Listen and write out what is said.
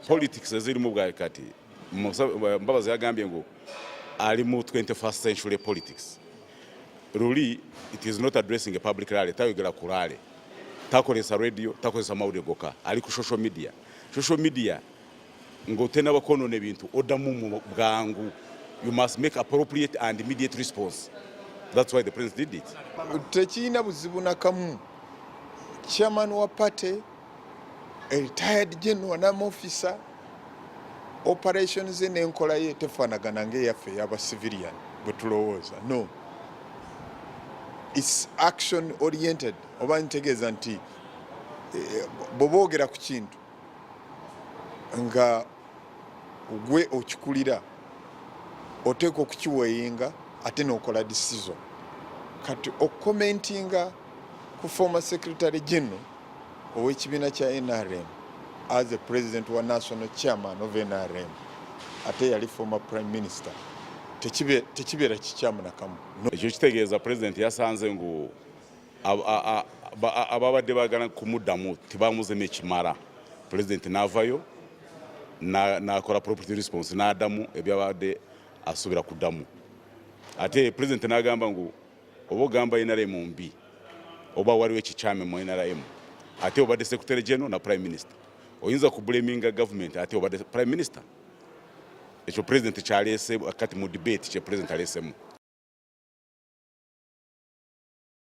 politics ezirimu bwa kati Mbabazi yagambye ngo ali mu 21st century politics. Really, it is not addressing a public rally. Tayogera ku rally. Takolesa radio, takolesa mawulire goka. Ali ku social media. Social media ngo tena bakonone ebintu odamu mu bwangu. You must make appropriate and immediate response. That's why the president did it. Tekina buzibu nakamu. Chairman wa party, a retired general nam officer, operations n'enkola ye tefaanagana ng'eyaffe y'aba civilian bwe tulowooza. No. It's action oriented. Oba ntegeeza nti boboogera ku kintu nga gwe okikulira oteeka okukiweeyinga ate n'okola decision. Kati okukomentinga ku former secretary general ow'ekibiina kya NRM as the president wa national chairman of NRM ate yali former prime minister tekibeera kikyamu nakamu. Ekyo kitegeeza president yasanze ngu ababadde baagala kumuddamu tebamuzemu ekimala. President n'avayo n'akola property response n'addamu ebyabadde asuubira kuddamu. Ate president n'agamba ngu oba ogamba NRM mbi oba waliwo ekikyame mu NRM ate obadde secretary general na prime minister oyinza kublaminga government ate obadde prime minister. Ekyo president kyaleese kati mu debate kye president aleesemu.